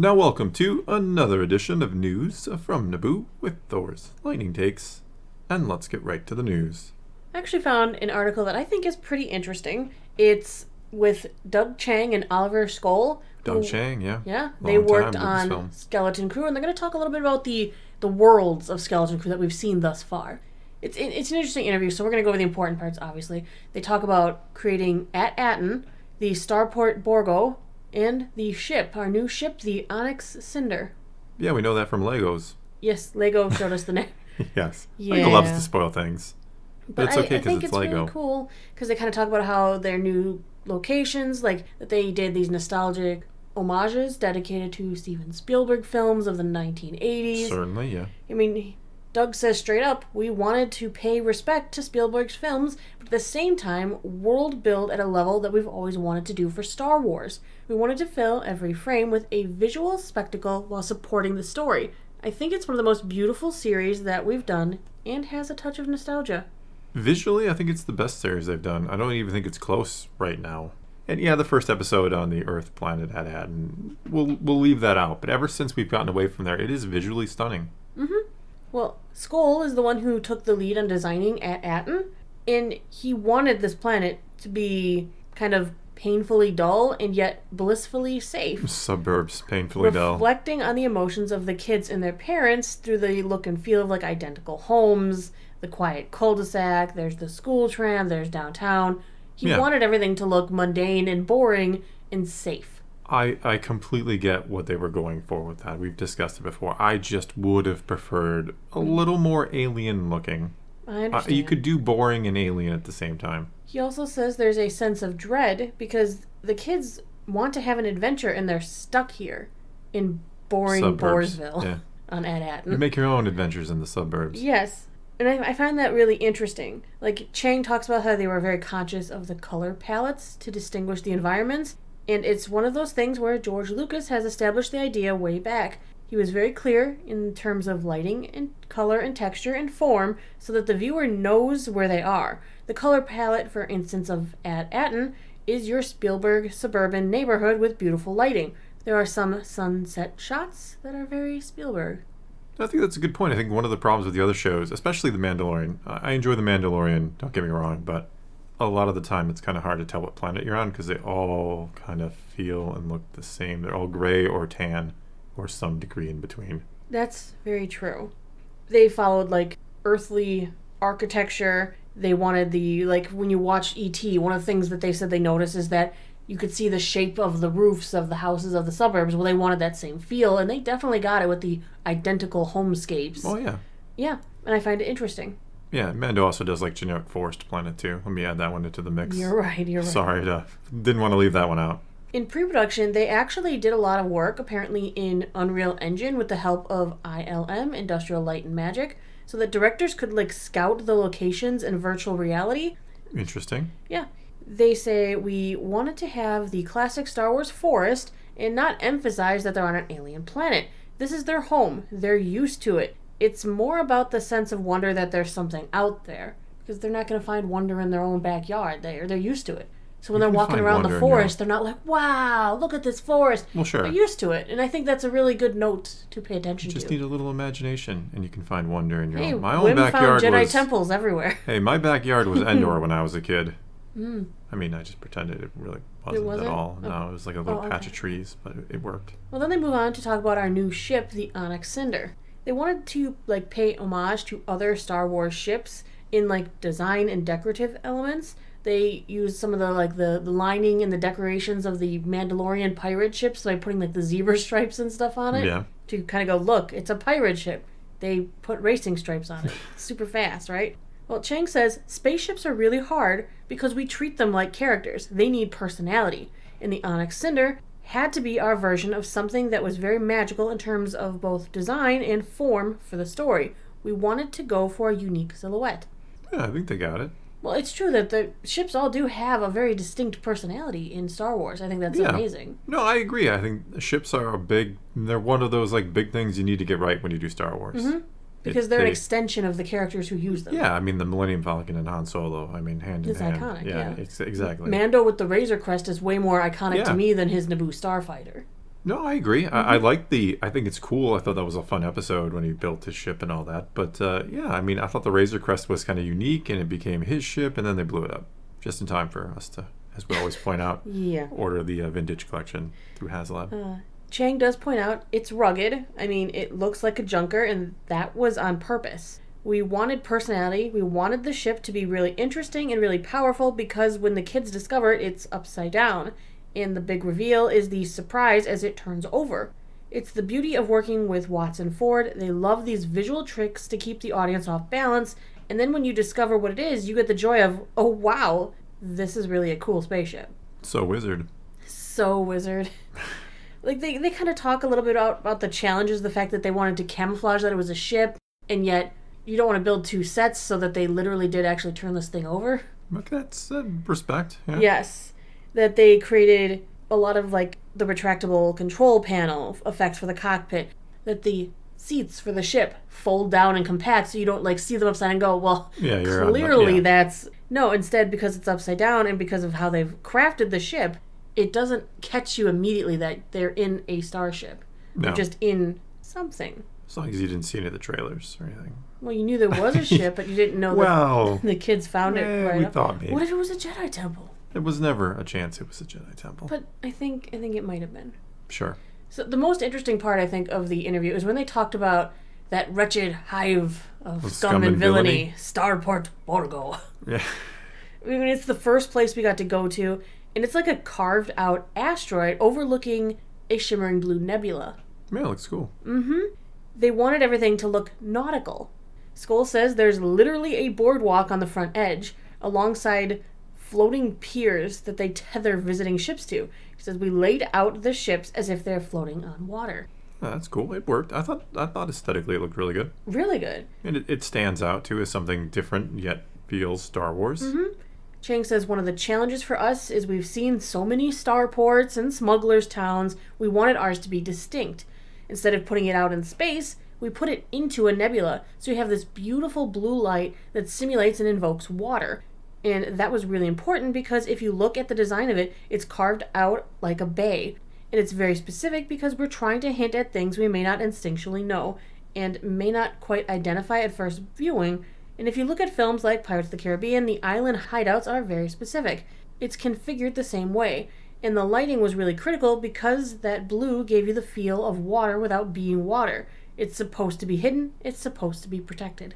Now welcome to another edition of News from Naboo with Thor's Lightning Takes. And let's get right to the news. I actually found an article that I think is pretty interesting. It's with Doug Chiang and Oliver Skoll. Doug Chiang, yeah. Yeah, they worked on Lucasfilm. Skeleton Crew, and they're going to talk a little bit about the worlds of Skeleton Crew that we've seen thus far. It's an interesting interview, so we're going to go over the important parts, obviously. They talk about creating At Aten, the Starport Borgo, and the ship, our new ship, the Onyx Cinder. Yeah, we know that from Legos. Yes, Lego showed us the name. Yes. Yeah. Lego loves to spoil things. But it's okay because it's Lego. Really cool because they kind of talk about how their new locations, like that they did these nostalgic homages dedicated to Steven Spielberg films of the 1980s. Certainly, yeah. I mean, Doug says straight up, we wanted to pay respect to Spielberg's films, but at the same time, world build at a level that we've always wanted to do for Star Wars. We wanted to fill every frame with a visual spectacle while supporting the story. I think it's one of the most beautiful series that we've done and has a touch of nostalgia. Visually, I think it's the best series they've done. I don't even think it's close right now. And yeah, the first episode on the Earth planet At Aten, we'll leave that out. But ever since we've gotten away from there, it is visually stunning. Mm-hmm. Well, Skoll is the one who took the lead on designing At Aten, and he wanted this planet to be kind of painfully dull and yet blissfully safe. Suburbs, painfully dull. Reflecting on the emotions of the kids and their parents through the look and feel of like identical homes, the quiet cul-de-sac, there's the school tram, there's downtown. He wanted everything to look mundane and boring and safe. I completely get what they were going for with that. We've discussed it before. I just would have preferred a little more alien looking. I understand. You could do boring and alien at the same time. He also says there's a sense of dread because the kids want to have an adventure and they're stuck here in boring Suburbs. Boresville on At Aten. You make your own adventures in the suburbs. Yes. And I find that really interesting. Like, Chang talks about how they were very conscious of the color palettes to distinguish the environments. And it's one of those things where George Lucas has established the idea way back. He was very clear in terms of lighting and color and texture and form so that the viewer knows where they are. The color palette, for instance, of At Aten is your Spielberg suburban neighborhood with beautiful lighting. There are some sunset shots that are very Spielberg. I think that's a good point. I think one of the problems with the other shows, especially The Mandalorian, I enjoy The Mandalorian, don't get me wrong, but a lot of the time it's kind of hard to tell what planet you're on because they all kind of feel and look the same. They're all gray or tan or some degree in between. That's very true. They followed, like, earthly architecture. They wanted the, like, when you watch E.T., one of the things that they said they noticed is that you could see the shape of the roofs of the houses of the suburbs. Well, they wanted that same feel, and they definitely got it with the identical homescapes. Oh, yeah. Yeah, and I find it interesting. Yeah, Mando also does like generic forest planet too. Let me add that one into the mix. You're right. Sorry, didn't want to leave that one out. In pre-production, they actually did a lot of work, apparently in Unreal Engine with the help of ILM, Industrial Light and Magic, so that directors could like scout the locations in virtual reality. Interesting. Yeah. They say we wanted to have the classic Star Wars forest and not emphasize that they're on an alien planet. This is their home. They're used to it. It's more about the sense of wonder that there's something out there. Because they're not going to find wonder in their own backyard. They're used to it. So when they're walking around the forest, they're not like, wow, look at this forest. Well, sure. They're used to it. And I think that's a really good note to pay attention to. You just need a little imagination, and you can find wonder in your own. My own backyard found Jedi temples everywhere. Hey, my backyard was Andor when I was a kid. I mean, I just pretended it really wasn't at all. Oh. No, it was like a little patch of trees, but it worked. Well, then they move on to talk about our new ship, the Onyx Cinder. They wanted to like pay homage to other Star Wars ships in like design and decorative elements. They used some of the lining and the decorations of the Mandalorian pirate ships by putting like the zebra stripes and stuff on it. Yeah. To kind of go, look, it's a pirate ship. They put racing stripes on it. Super fast, right? Well, Chang says spaceships are really hard because we treat them like characters. They need personality. And the Onyx Cinder had to be our version of something that was very magical in terms of both design and form for the story. We wanted to go for a unique silhouette. Yeah, I think they got it. Well, it's true that the ships all do have a very distinct personality in Star Wars. I think that's amazing. No, I agree. I think ships are they're one of those like big things you need to get right when you do Star Wars. Mm-hmm. Because they're an extension of the characters who use them. Yeah, I mean, the Millennium Falcon and Han Solo, I mean, hand in hand. It's iconic, yeah. Exactly. Mando with the Razor Crest is way more iconic to me than his Naboo Starfighter. No, I agree. I like I think it's cool. I thought that was a fun episode when he built his ship and all that. But yeah, I mean, I thought the Razor Crest was kind of unique, and it became his ship, and then they blew it up just in time for us to, as we always point out, order the vintage collection through HasLab. Chang does point out it's rugged. I mean, it looks like a junker, and that was on purpose. We wanted personality. We wanted the ship to be really interesting and really powerful because when the kids discover it, it's upside down. And the big reveal is the surprise as it turns over. It's the beauty of working with Watts and Ford. They love these visual tricks to keep the audience off balance. And then when you discover what it is, you get the joy of, oh wow, this is really a cool spaceship. So wizard. So wizard. Like they kind of talk a little bit about the challenges, the fact that they wanted to camouflage that it was a ship, and yet you don't want to build two sets so that they literally did actually turn this thing over. Okay, that's respect. Yeah. Yes. That they created a lot of like the retractable control panel effects for the cockpit. That the seats for the ship fold down and compact so you don't like see them upside and go, well, yeah, clearly that's... No, instead because it's upside down and because of how they've crafted the ship, it doesn't catch you immediately that they're in a starship. No. They're just in something. As long as you didn't see any of the trailers or anything. Well, you knew there was a ship, but you didn't know that the kids found it right we up. thought maybe. What if it was a Jedi temple? It was never a chance it was a Jedi temple. But I think it might have been. Sure. So the most interesting part, I think, of the interview is when they talked about that wretched hive of scum and villainy, Starport Borgo. Yeah. I mean, it's the first place we got to go to, and it's like a carved-out asteroid overlooking a shimmering blue nebula. Yeah, it looks cool. Mm-hmm. They wanted everything to look nautical. Skoll says there's literally a boardwalk on the front edge, alongside floating piers that they tether visiting ships to. He says we laid out the ships as if they're floating on water. Oh, that's cool. It worked. I thought aesthetically it looked really good. Really good. And it stands out, too, as something different, yet feels Star Wars. Mm-hmm. Chang says one of the challenges for us is we've seen so many starports and smugglers' towns, we wanted ours to be distinct. Instead of putting it out in space, we put it into a nebula, so you have this beautiful blue light that simulates and invokes water. And that was really important because if you look at the design of it, it's carved out like a bay. And it's very specific because we're trying to hint at things we may not instinctually know and may not quite identify at first viewing. And if you look at films like Pirates of the Caribbean, the island hideouts are very specific. It's configured the same way. And the lighting was really critical because that blue gave you the feel of water without being water. It's supposed to be hidden. It's supposed to be protected.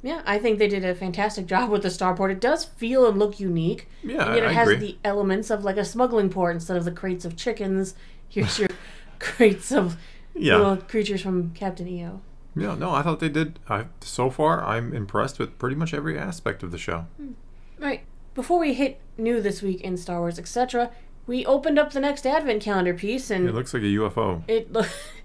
Yeah, I think they did a fantastic job with the starport. It does feel and look unique. Yeah, and yet it I has agree. the elements of like a smuggling port instead of the crates of chickens. Here's your crates of little creatures from Captain EO. Yeah, no, I thought they did. So far, I'm impressed with pretty much every aspect of the show. Right. Before we hit new this week in Star Wars, etc., we opened up the next Advent calendar piece, and It looks like a UFO. it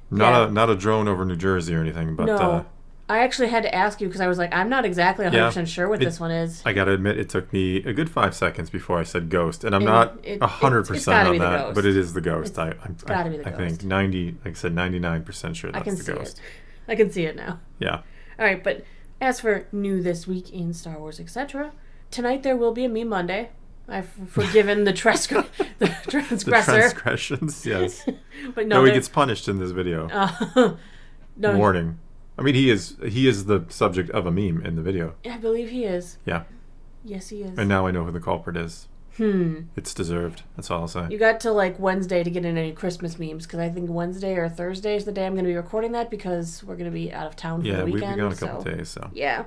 Not a drone over New Jersey or anything, but no. I actually had to ask you because I was like, I'm not exactly 100% sure what this one is. I gotta admit, it took me a good 5 seconds before I said ghost, and I'm not 100% on that, but it is the ghost. It's gotta be the ghost. I think 99% sure that's the ghost. I can see it now. Yeah. All right, but as for new this week in Star Wars, etc., tonight there will be a Meme Monday. I've forgiven the transgressor. The transgressions, yes. But no, he gets punished in this video. No. Warning. I mean, he is the subject of a meme in the video. I believe he is. Yeah. Yes, he is. And now I know who the culprit is. It's deserved. That's all I'll say. You got to like Wednesday to get in any Christmas memes because I think Wednesday or Thursday is the day I'm going to be recording that because we're going to be out of town for the weekend. Yeah, we've been gone a couple days, so. Yeah.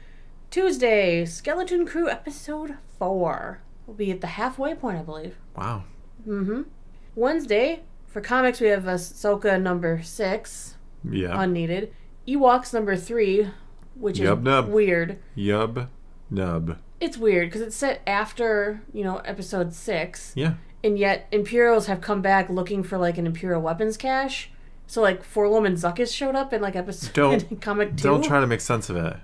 Tuesday, Skeleton Crew episode 4. We'll be at the halfway point, I believe. Wow. Mm-hmm. Wednesday, for comics, we have Ahsoka number 6. Yeah. Unneeded. Ewoks number 3, which is weird. Yub nub. It's weird because it's set after, episode 6. Yeah. And yet Imperials have come back looking for like an Imperial weapons cache. So like Forlom and Zuckuss showed up in like episode comic 2. Don't try to make sense of it.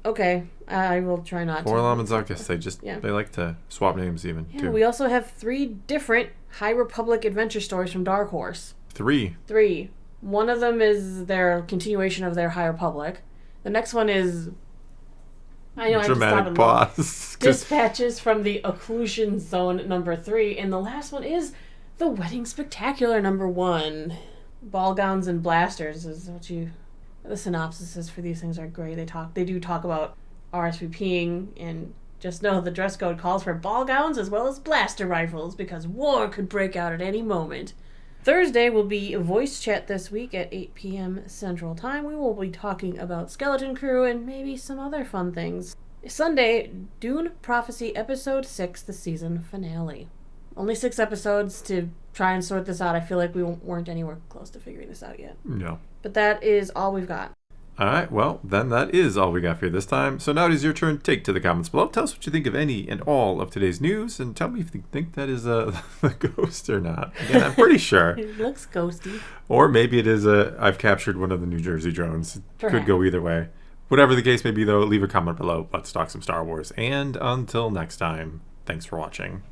Okay, I will try not to. Forlom and Zuckuss, they like to swap names even too. We also have 3 different High Republic adventure stories from Dark Horse. 3. One of them is their continuation of their High Republic. The next one is dramatic pause. Dispatches from the Occlusion Zone number 3, and the last one is the Wedding Spectacular number 1. Ball gowns and blasters is what you. The synopsises for these things are great. They do talk about RSVPing, and just know the dress code calls for ball gowns as well as blaster rifles because war could break out at any moment. Thursday will be a voice chat this week at 8 p.m. Central Time. We will be talking about Skeleton Crew and maybe some other fun things. Sunday, Dune Prophecy Episode 6, the season finale. Only 6 episodes to try and sort this out. I feel like we weren't anywhere close to figuring this out yet. No. But that is all we've got. All right, well, then that is all we got for you this time. So now it is your turn. Take to the comments below. Tell us what you think of any and all of today's news, and tell me if you think that is a ghost or not. Again, I'm pretty sure. It looks ghosty. Or maybe it is I've captured one of the New Jersey drones. Perhaps. Could go either way. Whatever the case may be, though, leave a comment below. Let's talk some Star Wars. And until next time, thanks for watching.